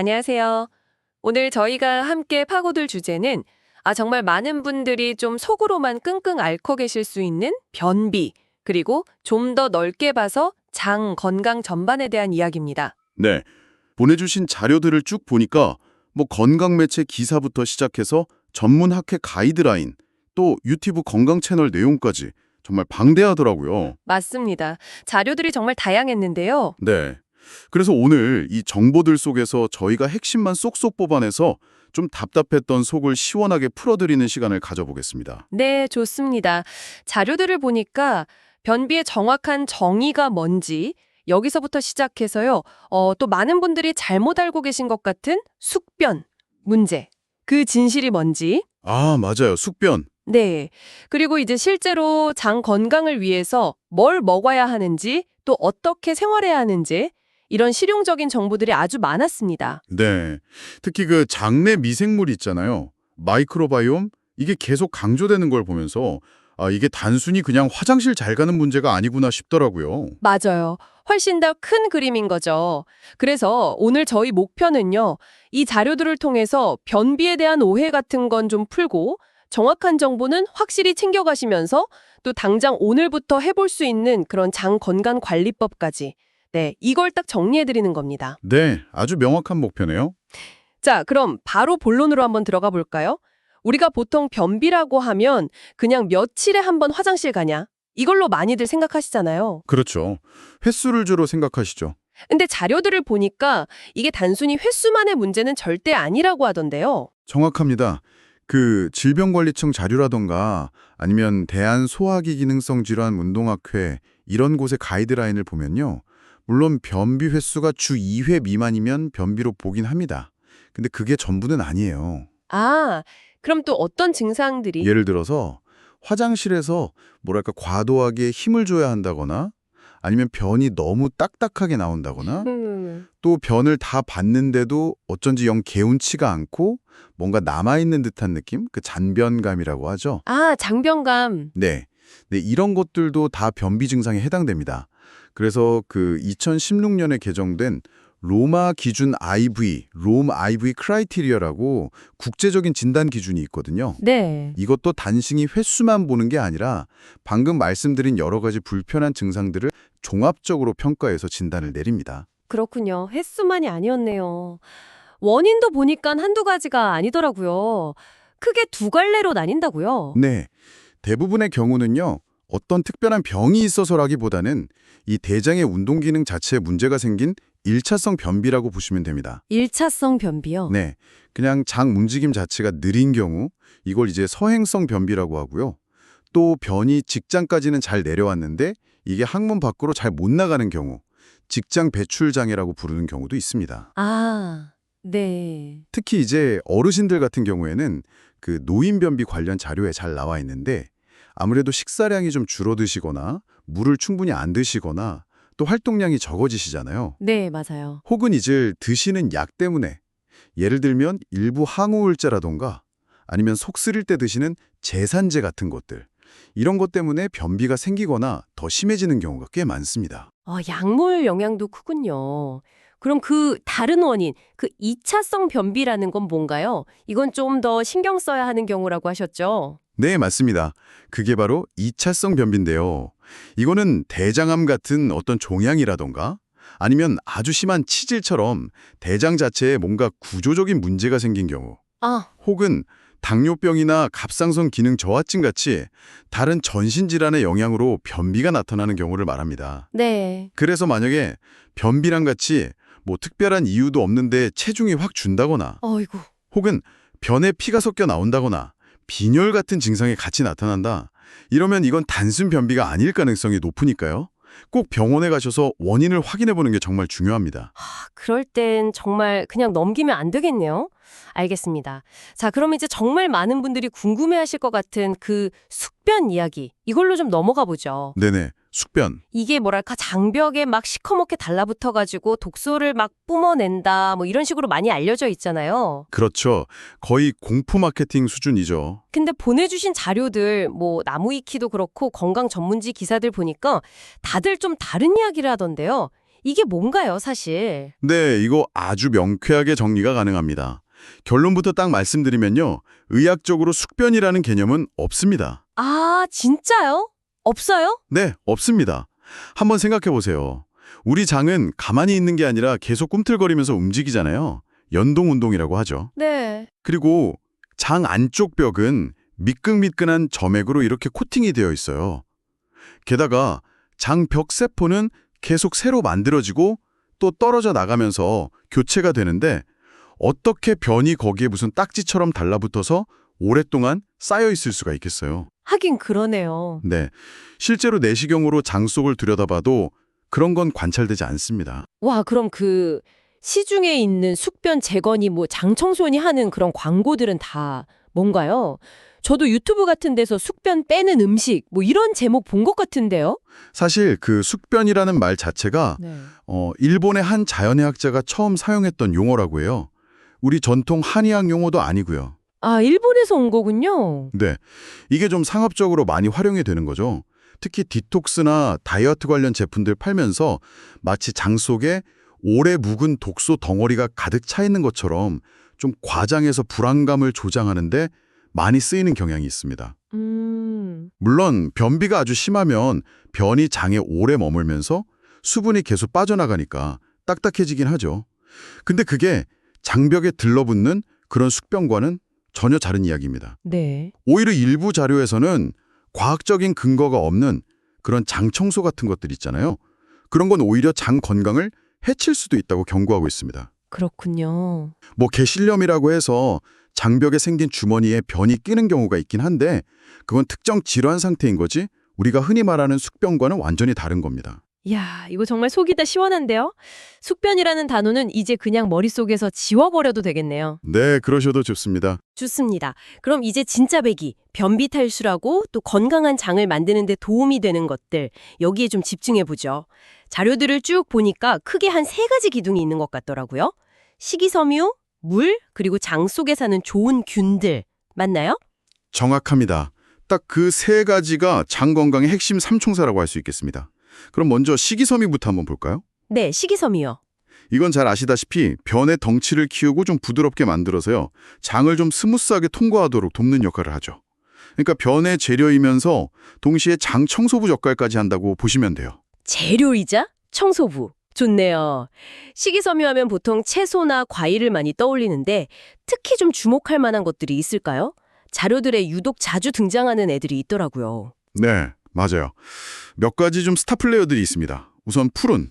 안녕하세요. 오늘 저희가 함께 파고들 주제는 정말 많은 분들이 좀 속으로만 끙끙 앓고 계실 수 있는 변비, 그리고 좀 더 넓게 봐서 장 건강 전반에 대한 이야기입니다. 네, 보내주신 자료들을 쭉 보니까 뭐 건강 매체 기사부터 시작해서 전문 학회 가이드라인, 또 유튜브 건강 채널 내용까지 정말 방대하더라고요. 맞습니다. 자료들이 정말 다양했는데요. 네, 그래서 오늘 이 정보들 속에서 저희가 핵심만 쏙쏙 뽑아내서 좀 답답했던 속을 시원하게 풀어드리는 시간을 가져보겠습니다. 네, 좋습니다. 자료들을 보니까 변비의 정확한 정의가 뭔지 여기서부터 시작해서요. 또 많은 분들이 잘못 알고 계신 것 같은 숙변 문제, 그 진실이 뭔지. 아, 맞아요. 숙변. 네. 그리고 이제 실제로 장 건강을 위해서 뭘 먹어야 하는지, 또 어떻게 생활해야 하는지, 이런 실용적인 정보들이 아주 많았습니다. 네, 특히 그 장내 미생물 있잖아요. 마이크로바이옴, 이게 계속 강조되는 걸 보면서 이게 단순히 그냥 화장실 잘 가는 문제가 아니구나 싶더라고요. 맞아요. 훨씬 더 큰 그림인 거죠. 그래서 오늘 저희 목표는요, 이 자료들을 통해서 변비에 대한 오해 같은 건 좀 풀고, 정확한 정보는 확실히 챙겨가시면서 또 당장 오늘부터 해볼 수 있는 그런 장 건강 관리법까지. 네, 이걸 딱 정리해드리는 겁니다. 네, 아주 명확한 목표네요. 자, 그럼 바로 본론으로 한번 들어가 볼까요? 우리가 보통 변비라고 하면 그냥 며칠에 한 번 화장실 가냐? 이걸로 많이들 생각하시잖아요. 그렇죠. 횟수를 주로 생각하시죠. 근데 자료들을 보니까 이게 단순히 횟수만의 문제는 절대 아니라고 하던데요. 정확합니다. 그 질병관리청 자료라던가 아니면 대한소화기기능성 질환 운동학회 이런 곳의 가이드라인을 보면요. 물론 변비 횟수가 주 2회 미만이면 변비로 보긴 합니다. 근데 그게 전부는 아니에요. 그럼 또 어떤 증상들이? 예를 들어서 화장실에서 뭐랄까 과도하게 힘을 줘야 한다거나 아니면 변이 너무 딱딱하게 나온다거나 또 변을 다 봤는데도 어쩐지 영 개운치가 않고 뭔가 남아있는 듯한 느낌? 그 잔변감이라고 하죠. 장병감. 네. 네, 이런 것들도 다 변비 증상에 해당됩니다. 그래서 그 2016년에 개정된 로마 기준 IV, 롬 IV 크라이테리어라고 국제적인 진단 기준이 있거든요. 네. 이것도 단순히 횟수만 보는 게 아니라 방금 말씀드린 여러 가지 불편한 증상들을 종합적으로 평가해서 진단을 내립니다. 그렇군요. 횟수만이 아니었네요. 원인도 보니까 한두 가지가 아니더라고요. 크게 두 갈래로 나뉜다고요. 네, 대부분의 경우는요. 어떤 특별한 병이 있어서라기보다는 이 대장의 운동 기능 자체에 문제가 생긴 일차성 변비라고 보시면 됩니다. 일차성 변비요? 네, 그냥 장 움직임 자체가 느린 경우 이걸 이제 서행성 변비라고 하고요. 또 변이 직장까지는 잘 내려왔는데 이게 항문 밖으로 잘 못 나가는 경우 직장 배출 장애라고 부르는 경우도 있습니다. 네. 특히 이제 어르신들 같은 경우에는 그 노인 변비 관련 자료에 잘 나와 있는데 아무래도 식사량이 좀 줄어드시거나 물을 충분히 안 드시거나 또 활동량이 적어지시잖아요. 네, 맞아요. 혹은 이제 드시는 약 때문에 예를 들면 일부 항우울제라던가 아니면 속 쓰릴 때 드시는 제산제 같은 것들 이런 것 때문에 변비가 생기거나 더 심해지는 경우가 꽤 많습니다. 약물 영향도 크군요. 그럼 그 다른 원인, 그 2차성 변비라는 건 뭔가요? 이건 좀 더 신경 써야 하는 경우라고 하셨죠? 네, 맞습니다. 그게 바로 2차성 변비인데요. 이거는 대장암 같은 어떤 종양이라던가 아니면 아주 심한 치질처럼 대장 자체에 뭔가 구조적인 문제가 생긴 경우 혹은 당뇨병이나 갑상선 기능 저하증 같이 다른 전신질환의 영향으로 변비가 나타나는 경우를 말합니다. 네. 그래서 만약에 변비랑 같이 뭐 특별한 이유도 없는데 체중이 확 준다거나 어이구. 혹은 변에 피가 섞여 나온다거나 빈혈 같은 증상이 같이 나타난다. 이러면 이건 단순 변비가 아닐 가능성이 높으니까요. 꼭 병원에 가셔서 원인을 확인해 보는 게 정말 중요합니다. 그럴 땐 정말 그냥 넘기면 안 되겠네요. 알겠습니다. 자, 그럼 이제 정말 많은 분들이 궁금해하실 것 같은 그 숙변 이야기, 이걸로 좀 넘어가 보죠. 네네, 숙변. 이게 뭐랄까 장벽에 막 시커멓게 달라붙어가지고 독소를 막 뿜어낸다 뭐 이런 식으로 많이 알려져 있잖아요. 그렇죠. 거의 공포 마케팅 수준이죠. 근데 보내주신 자료들 뭐 나무위키도 그렇고 건강 전문지 기사들 보니까 다들 좀 다른 이야기를 하던데요. 이게 뭔가요, 사실? 네, 이거 아주 명쾌하게 정리가 가능합니다. 결론부터 딱 말씀드리면요. 의학적으로 숙변이라는 개념은 없습니다. 아, 진짜요? 없어요? 네, 없습니다. 한번 생각해 보세요. 우리 장은 가만히 있는 게 아니라 계속 꿈틀거리면서 움직이잖아요. 연동운동이라고 하죠. 네. 그리고 장 안쪽 벽은 미끈미끈한 점액으로 이렇게 코팅이 되어 있어요. 게다가 장 벽 세포는 계속 새로 만들어지고 또 떨어져 나가면서 교체가 되는데 어떻게 변이 거기에 무슨 딱지처럼 달라붙어서 오랫동안 쌓여 있을 수가 있겠어요. 하긴 그러네요. 네, 실제로 내시경으로 장 속을 들여다봐도 그런 건 관찰되지 않습니다. 와, 그럼 그 시중에 있는 숙변 제거니 뭐 장청소니 하는 그런 광고들은 다 뭔가요? 저도 유튜브 같은 데서 숙변 빼는 음식 뭐 이런 제목 본 것 같은데요? 사실 그 숙변이라는 말 자체가 네. 일본의 한 자연의학자가 처음 사용했던 용어라고 해요. 우리 전통 한의학 용어도 아니고요. 아, 일본에서 온 거군요. 네, 이게 좀 상업적으로 많이 활용이 되는 거죠. 특히 디톡스나 다이어트 관련 제품들 팔면서 마치 장 속에 오래 묵은 독소 덩어리가 가득 차 있는 것처럼 좀 과장해서 불안감을 조장하는데 많이 쓰이는 경향이 있습니다. 물론 변비가 아주 심하면 변이 장에 오래 머물면서 수분이 계속 빠져나가니까 딱딱해지긴 하죠. 근데 그게 장벽에 들러붙는 그런 숙변과는 전혀 다른 이야기입니다. 네. 오히려 일부 자료에서는 과학적인 근거가 없는 그런 장 청소 같은 것들 있잖아요. 그런 건 오히려 장 건강을 해칠 수도 있다고 경고하고 있습니다. 그렇군요. 뭐 개실염이라고 해서 장벽에 생긴 주머니에 변이 끼는 경우가 있긴 한데 그건 특정 질환 상태인 거지 우리가 흔히 말하는 숙변과는 완전히 다른 겁니다. 이야, 이거 정말 속이 다 시원한데요? 숙변이라는 단어는 이제 그냥 머릿속에서 지워버려도 되겠네요. 네, 그러셔도 좋습니다. 좋습니다. 그럼 이제 진짜 배기, 변비 탈출하고 또 건강한 장을 만드는 데 도움이 되는 것들, 여기에 좀 집중해보죠. 자료들을 쭉 보니까 크게 한 3가지 기둥이 있는 것 같더라고요. 식이섬유, 물, 그리고 장 속에 사는 좋은 균들. 맞나요? 정확합니다. 딱 그 3가지가 장 건강의 핵심 삼총사라고 할 수 있겠습니다. 그럼 먼저 식이섬유부터 한번 볼까요? 네, 식이섬유요. 이건 잘 아시다시피 변의 덩치를 키우고 좀 부드럽게 만들어서요. 장을 좀 스무스하게 통과하도록 돕는 역할을 하죠. 그러니까 변의 재료이면서 동시에 장 청소부 역할까지 한다고 보시면 돼요. 재료이자 청소부. 좋네요. 식이섬유 하면 보통 채소나 과일을 많이 떠올리는데 특히 좀 주목할 만한 것들이 있을까요? 자료들에 유독 자주 등장하는 애들이 있더라고요. 네, 맞아요. 몇 가지 좀 스타 플레이어들이 있습니다. 우선 푸른,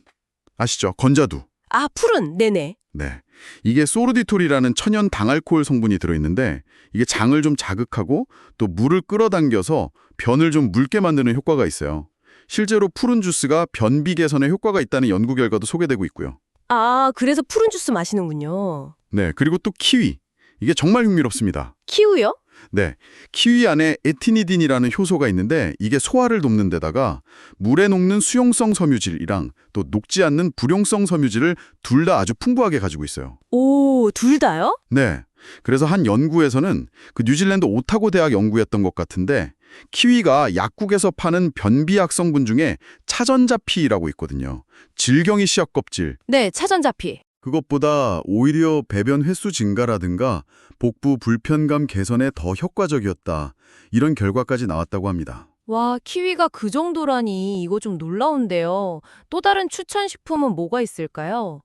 아시죠? 건자두. 아, 푸른. 네네. 네, 이게 소르디톨이라는 천연 당알코올 성분이 들어있는데 이게 장을 좀 자극하고 또 물을 끌어당겨서 변을 좀 묽게 만드는 효과가 있어요. 실제로 푸른 주스가 변비 개선에 효과가 있다는 연구 결과도 소개되고 있고요. 아, 그래서 푸른 주스 마시는군요. 네, 그리고 또 키위. 이게 정말 흥미롭습니다. 키우요? 네, 키위 안에 에티니딘이라는 효소가 있는데 이게 소화를 돕는 데다가 물에 녹는 수용성 섬유질이랑 또 녹지 않는 불용성 섬유질을 둘 다 아주 풍부하게 가지고 있어요. 오, 둘 다요? 네, 그래서 한 연구에서는 그 뉴질랜드 오타고 대학 연구였던 것 같은데 키위가 약국에서 파는 변비약 성분 중에 차전자피라고 있거든요. 질경이 씨앗 껍질. 네, 차전자피. 그것보다 오히려 배변 횟수 증가라든가 복부 불편감 개선에 더 효과적이었다. 이런 결과까지 나왔다고 합니다. 와, 키위가 그 정도라니 이거 좀 놀라운데요. 또 다른 추천 식품은 뭐가 있을까요?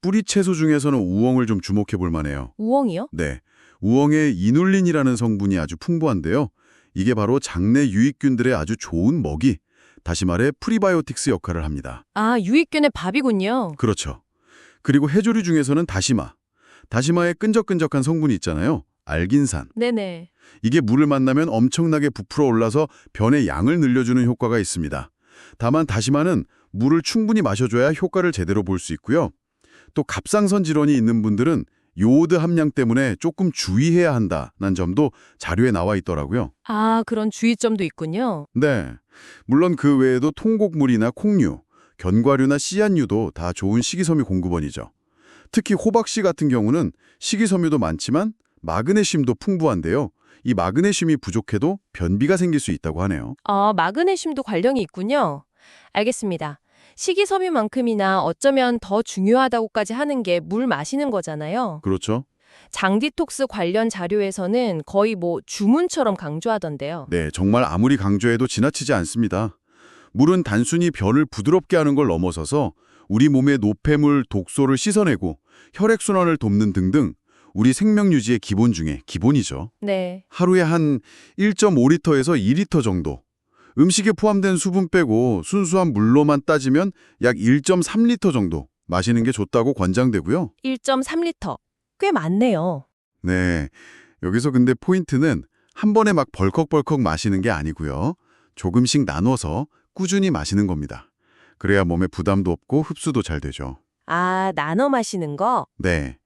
뿌리 채소 중에서는 우엉을 좀 주목해 볼 만해요. 우엉이요? 네, 우엉에 이눌린이라는 성분이 아주 풍부한데요. 이게 바로 장내 유익균들의 아주 좋은 먹이, 다시 말해 프리바이오틱스 역할을 합니다. 아, 유익균의 밥이군요. 그렇죠. 그리고 해조류 중에서는 다시마. 다시마에 끈적끈적한 성분이 있잖아요. 알긴산. 네네. 이게 물을 만나면 엄청나게 부풀어 올라서 변의 양을 늘려주는 효과가 있습니다. 다만 다시마는 물을 충분히 마셔줘야 효과를 제대로 볼 수 있고요. 또 갑상선 질환이 있는 분들은 요오드 함량 때문에 조금 주의해야 한다는 점도 자료에 나와 있더라고요. 아, 그런 주의점도 있군요. 네, 물론 그 외에도 통곡물이나 콩류, 견과류나 씨앗류도 다 좋은 식이섬유 공급원이죠. 특히 호박씨 같은 경우는 식이섬유도 많지만 마그네슘도 풍부한데요. 이 마그네슘이 부족해도 변비가 생길 수 있다고 하네요. 아, 마그네슘도 관련이 있군요. 알겠습니다. 식이섬유만큼이나 어쩌면 더 중요하다고까지 하는 게 물 마시는 거잖아요. 그렇죠? 장 디톡스 관련 자료에서는 거의 뭐 주문처럼 강조하던데요. 네, 정말 아무리 강조해도 지나치지 않습니다. 물은 단순히 변을 부드럽게 하는 걸 넘어서서 우리 몸의 노폐물, 독소를 씻어내고 혈액순환을 돕는 등등 우리 생명 유지의 기본 중에 기본이죠. 네. 하루에 한 1.5리터에서 2리터 정도. 음식에 포함된 수분 빼고 순수한 물로만 따지면 약 1.3리터 정도 마시는 게 좋다고 권장되고요. 1.3리터. 꽤 많네요. 네, 여기서 근데 포인트는 한 번에 막 벌컥벌컥 마시는 게 아니고요. 조금씩 나눠서 꾸준히 마시는 겁니다. 그래야 몸에 부담도 없고 흡수도 잘 되죠. 아, 나눠 마시는 거? 네,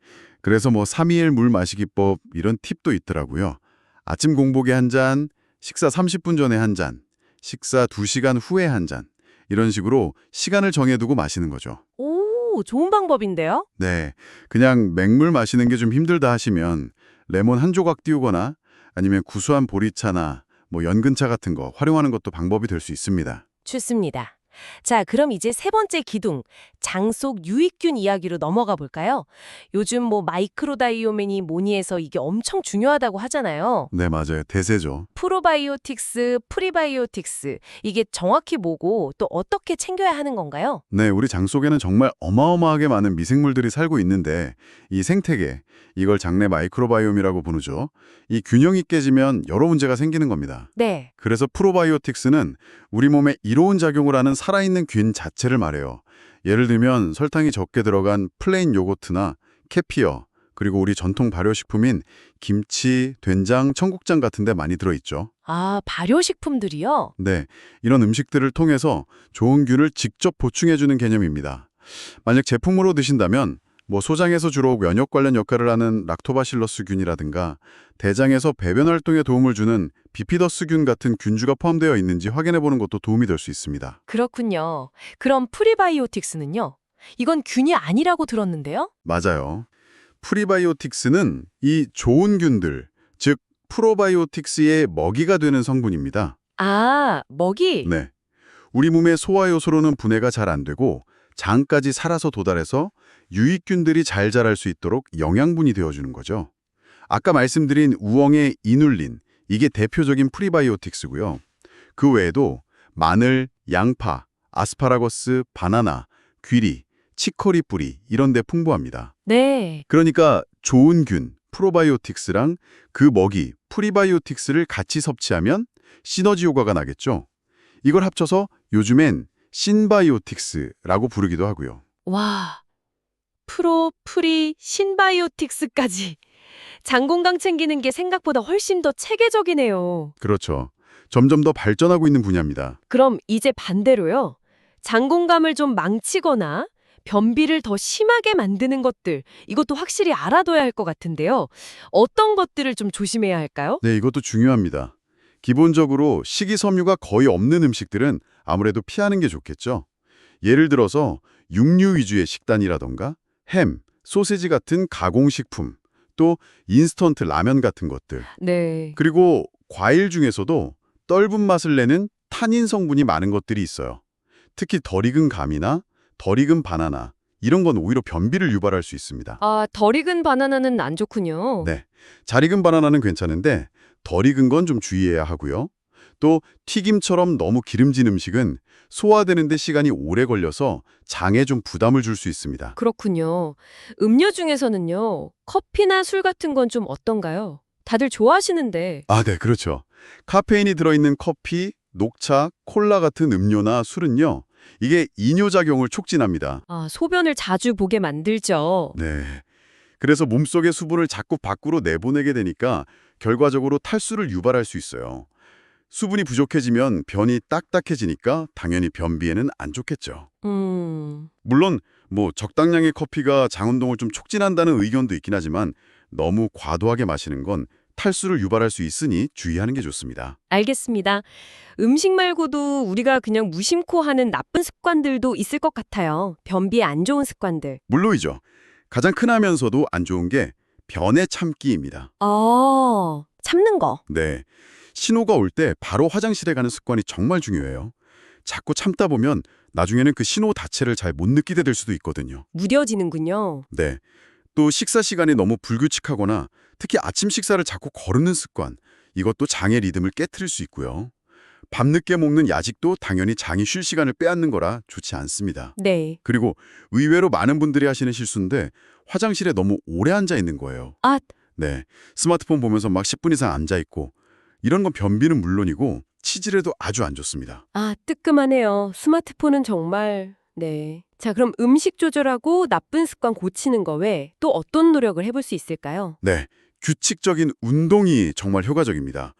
그래서 뭐 3:1 물 마시기법 이런 팁도 있더라고요. 아침 공복에 한 잔, 식사 30분 전에 한 잔, 식사 2시간 후에 한 잔. 이런 식으로 시간을 정해두고 마시는 거죠. 오, 좋은 방법인데요? 네, 그냥 맹물 마시는 게 좀 힘들다 하시면 레몬 한 조각 띄우거나 아니면 구수한 보리차나 뭐 연근차 같은 거 활용하는 것도 방법이 될 수 있습니다. 좋습니다. 자, 그럼 이제 세 번째 기둥, 장 속 유익균 이야기로 넘어가 볼까요? 요즘 뭐 마이크로다이오메니 뭐니 해서 이게 엄청 중요하다고 하잖아요. 네, 맞아요. 대세죠. 프로바이오틱스, 프리바이오틱스, 이게 정확히 뭐고 또 어떻게 챙겨야 하는 건가요? 네, 우리 장 속에는 정말 어마어마하게 많은 미생물들이 살고 있는데 이 생태계, 이걸 장내 마이크로바이옴이라고 부르죠. 이 균형이 깨지면 여러 문제가 생기는 겁니다. 네. 그래서 프로바이오틱스는 우리 몸에 이로운 작용을 하는 살아있는 균 자체를 말해요. 예를 들면 설탕이 적게 들어간 플레인 요거트나 캐피어, 그리고 우리 전통 발효식품인 김치, 된장, 청국장 같은 데 많이 들어있죠. 아, 발효식품들이요? 네, 이런 음식들을 통해서 좋은 균을 직접 보충해주는 개념입니다. 만약 제품으로 드신다면 뭐 소장에서 주로 면역 관련 역할을 하는 락토바실러스 균이라든가 대장에서 배변 활동에 도움을 주는 비피더스 균 같은 균주가 포함되어 있는지 확인해보는 것도 도움이 될 수 있습니다. 그렇군요. 그럼 프리바이오틱스는요? 이건 균이 아니라고 들었는데요? 맞아요. 프리바이오틱스는 이 좋은 균들, 즉 프로바이오틱스의 먹이가 되는 성분입니다. 아, 먹이? 네, 우리 몸의 소화 요소로는 분해가 잘 안 되고 장까지 살아서 도달해서 유익균들이 잘 자랄 수 있도록 영양분이 되어주는 거죠. 아까 말씀드린 우엉의 이눌린, 이게 대표적인 프리바이오틱스고요. 그 외에도 마늘, 양파, 아스파라거스, 바나나, 귀리, 치커리 뿌리 이런 데 풍부합니다. 네. 그러니까 좋은 균, 프로바이오틱스랑 그 먹이, 프리바이오틱스를 같이 섭취하면 시너지 효과가 나겠죠. 이걸 합쳐서 요즘엔 신바이오틱스라고 부르기도 하고요. 와, 프로, 프리, 신바이오틱스까지. 장 건강 챙기는 게 생각보다 훨씬 더 체계적이네요. 그렇죠. 점점 더 발전하고 있는 분야입니다. 그럼 이제 반대로요. 장 건강을 좀 망치거나 변비를 더 심하게 만드는 것들, 이것도 확실히 알아둬야 할 것 같은데요. 어떤 것들을 좀 조심해야 할까요? 네, 이것도 중요합니다. 기본적으로 식이섬유가 거의 없는 음식들은 아무래도 피하는 게 좋겠죠. 예를 들어서 육류 위주의 식단이라던가 햄, 소세지 같은 가공식품, 또 인스턴트 라면 같은 것들. 네. 그리고 과일 중에서도 떫은 맛을 내는 타닌 성분이 많은 것들이 있어요. 특히 덜 익은 감이나 덜 익은 바나나, 이런 건 오히려 변비를 유발할 수 있습니다. 아, 덜 익은 바나나는 안 좋군요. 네, 잘 익은 바나나는 괜찮은데 덜 익은 건 좀 주의해야 하고요. 또 튀김처럼 너무 기름진 음식은 소화되는 데 시간이 오래 걸려서 장에 좀 부담을 줄 수 있습니다. 그렇군요. 음료 중에서는요, 커피나 술 같은 건 좀 어떤가요? 다들 좋아하시는데. 아, 네, 그렇죠. 카페인이 들어있는 커피, 녹차, 콜라 같은 음료나 술은요, 이게 이뇨작용을 촉진합니다. 아, 소변을 자주 보게 만들죠. 네. 그래서 몸속의 수분을 자꾸 밖으로 내보내게 되니까 결과적으로 탈수를 유발할 수 있어요. 수분이 부족해지면 변이 딱딱해지니까 당연히 변비에는 안 좋겠죠. 물론 뭐 적당량의 커피가 장 운동을 좀 촉진한다는 의견도 있긴 하지만 너무 과도하게 마시는 건 탈수를 유발할 수 있으니 주의하는 게 좋습니다. 알겠습니다. 음식 말고도 우리가 그냥 무심코 하는 나쁜 습관들도 있을 것 같아요. 변비에 안 좋은 습관들. 물론이죠. 가장 흔하면서도 안 좋은 게 변의 참기입니다. 참는 거. 네. 신호가 올 때 바로 화장실에 가는 습관이 정말 중요해요. 자꾸 참다 보면 나중에는 그 신호 자체를 잘 못 느끼게 될 수도 있거든요. 무뎌지는군요. 네. 또 식사 시간이 너무 불규칙하거나 특히 아침 식사를 자꾸 거르는 습관, 이것도 장의 리듬을 깨트릴 수 있고요. 밤늦게 먹는 야식도 당연히 장이 쉴 시간을 빼앗는 거라 좋지 않습니다. 네. 그리고 의외로 많은 분들이 하시는 실수인데 화장실에 너무 오래 앉아 있는 거예요. 아, 네. 스마트폰 보면서 막 10분 이상 앉아 있고 이런 건 변비는 물론이고 치질에도 아주 안 좋습니다. 뜨끔하네요. 스마트폰은 정말... 네. 자, 그럼 음식 조절하고 나쁜 습관 고치는 거 외에 또 어떤 노력을 해볼 수 있을까요? 네. 규칙적인 운동이 정말 효과적입니다.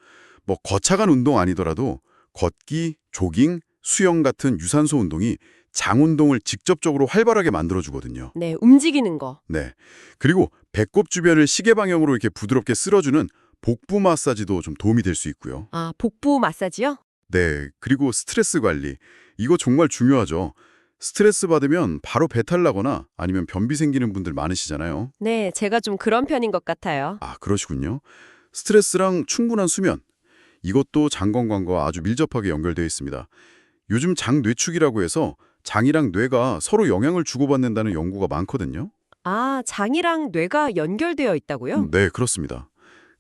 뭐 거창한 운동 아니더라도 걷기, 조깅, 수영 같은 유산소 운동이 장 운동을 직접적으로 활발하게 만들어주거든요. 네, 움직이는 거. 네. 그리고 배꼽 주변을 시계 방향으로 이렇게 부드럽게 쓸어주는 복부 마사지도 좀 도움이 될 수 있고요. 복부 마사지요? 네. 그리고 스트레스 관리. 이거 정말 중요하죠. 스트레스 받으면 바로 배탈 나거나 아니면 변비 생기는 분들 많으시잖아요. 네, 제가 좀 그런 편인 것 같아요. 그러시군요. 스트레스랑 충분한 수면. 이것도 장 건강과 아주 밀접하게 연결되어 있습니다. 요즘 장 뇌축이라고 해서 장이랑 뇌가 서로 영향을 주고받는다는 연구가 많거든요. 장이랑 뇌가 연결되어 있다고요? 네, 그렇습니다.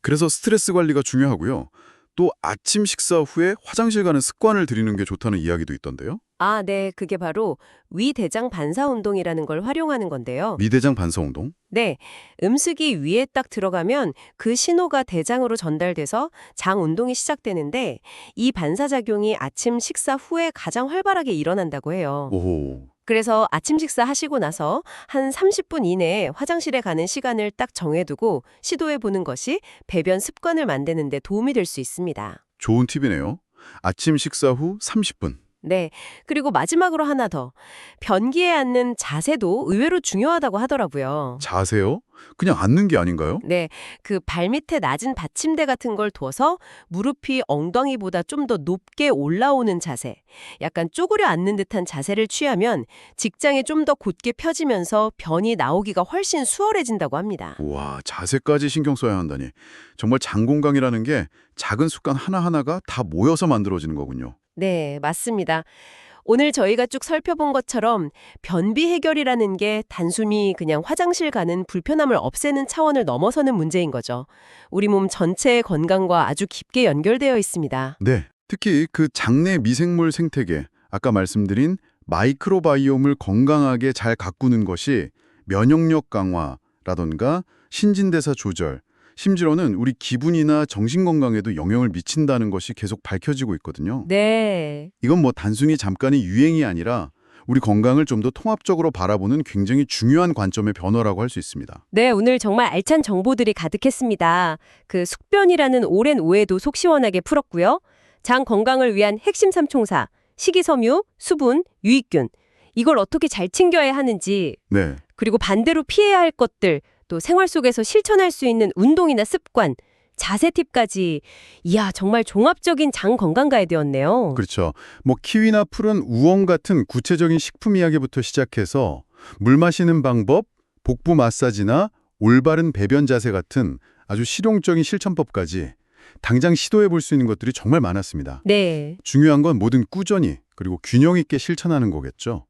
그래서 스트레스 관리가 중요하고요. 또 아침 식사 후에 화장실 가는 습관을 들이는 게 좋다는 이야기도 있던데요. 네, 그게 바로 위대장 반사 운동이라는 걸 활용하는 건데요. 미대장 반사 운동? 네, 음식이 위에 딱 들어가면 그 신호가 대장으로 전달돼서 장 운동이 시작되는데 이 반사작용이 아침 식사 후에 가장 활발하게 일어난다고 해요. 오호. 그래서 아침 식사 하시고 나서 한 30분 이내에 화장실에 가는 시간을 딱 정해두고 시도해 보는 것이 배변 습관을 만드는 데 도움이 될 수 있습니다. 좋은 팁이네요. 아침 식사 후 30분. 네. 그리고 마지막으로 하나 더. 변기에 앉는 자세도 의외로 중요하다고 하더라고요. 자세요? 그냥 앉는 게 아닌가요? 네. 그 발밑에 낮은 받침대 같은 걸 둬서 무릎이 엉덩이보다 좀 더 높게 올라오는 자세. 약간 쪼그려 앉는 듯한 자세를 취하면 직장이 좀 더 곧게 펴지면서 변이 나오기가 훨씬 수월해진다고 합니다. 와, 자세까지 신경 써야 한다니. 정말 장 건강이라는 게 작은 습관 하나하나가 다 모여서 만들어지는 거군요. 네, 맞습니다. 오늘 저희가 쭉 살펴본 것처럼 변비 해결이라는 게 단순히 그냥 화장실 가는 불편함을 없애는 차원을 넘어서는 문제인 거죠. 우리 몸 전체의 건강과 아주 깊게 연결되어 있습니다. 네, 특히 그 장내 미생물 생태계, 아까 말씀드린 마이크로바이옴을 건강하게 잘 가꾸는 것이 면역력 강화라던가 신진대사 조절, 심지어는 우리 기분이나 정신 건강에도 영향을 미친다는 것이 계속 밝혀지고 있거든요. 네. 이건 뭐 단순히 잠깐의 유행이 아니라 우리 건강을 좀 더 통합적으로 바라보는 굉장히 중요한 관점의 변화라고 할 수 있습니다. 네, 오늘 정말 알찬 정보들이 가득했습니다. 그 숙변이라는 오랜 오해도 속 시원하게 풀었고요. 장 건강을 위한 핵심 삼총사, 식이섬유, 수분, 유익균. 이걸 어떻게 잘 챙겨야 하는지, 네, 그리고 반대로 피해야 할 것들, 또 생활 속에서 실천할 수 있는 운동이나 습관, 자세 팁까지. 이야, 정말 종합적인 장 건강 가이드였네요. 그렇죠. 뭐 키위나 풀은 우엉 같은 구체적인 식품 이야기부터 시작해서 물 마시는 방법, 복부 마사지나 올바른 배변 자세 같은 아주 실용적인 실천법까지 당장 시도해 볼 수 있는 것들이 정말 많았습니다. 네. 중요한 건 뭐든 꾸준히 그리고 균형 있게 실천하는 거겠죠.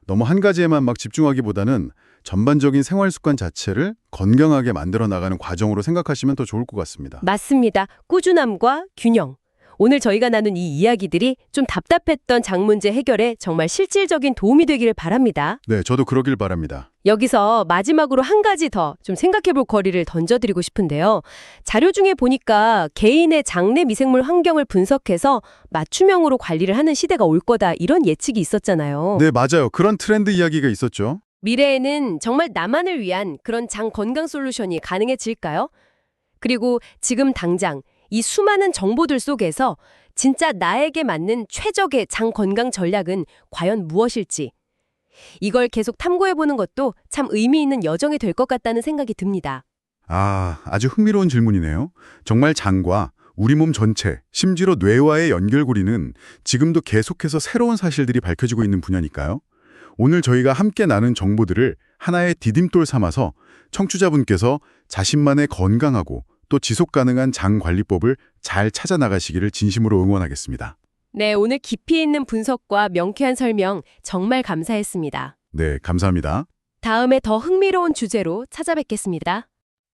너무 한 가지에만 막 집중하기보다는 전반적인 생활 습관 자체를 건강하게 만들어 나가는 과정으로 생각하시면 더 좋을 것 같습니다. 맞습니다. 꾸준함과 균형. 오늘 저희가 나눈 이 이야기들이 좀 답답했던 장 문제 해결에 정말 실질적인 도움이 되기를 바랍니다. 네, 저도 그러길 바랍니다. 여기서 마지막으로 한 가지 더 좀 생각해볼 거리를 던져드리고 싶은데요. 자료 중에 보니까 개인의 장내 미생물 환경을 분석해서 맞춤형으로 관리를 하는 시대가 올 거다 이런 예측이 있었잖아요. 네, 맞아요. 그런 트렌드 이야기가 있었죠. 미래에는 정말 나만을 위한 그런 장 건강 솔루션이 가능해질까요? 그리고 지금 당장 이 수많은 정보들 속에서 진짜 나에게 맞는 최적의 장 건강 전략은 과연 무엇일지 이걸 계속 탐구해보는 것도 참 의미 있는 여정이 될 것 같다는 생각이 듭니다. 아주 흥미로운 질문이네요. 정말 장과 우리 몸 전체, 심지어 뇌와의 연결고리는 지금도 계속해서 새로운 사실들이 밝혀지고 있는 분야니까요. 오늘 저희가 함께 나눈 정보들을 하나의 디딤돌 삼아서 청취자분께서 자신만의 건강하고 또 지속 가능한 장 관리법을 잘 찾아 나가시기를 진심으로 응원하겠습니다. 네, 오늘 깊이 있는 분석과 명쾌한 설명 정말 감사했습니다. 네, 감사합니다. 다음에 더 흥미로운 주제로 찾아뵙겠습니다.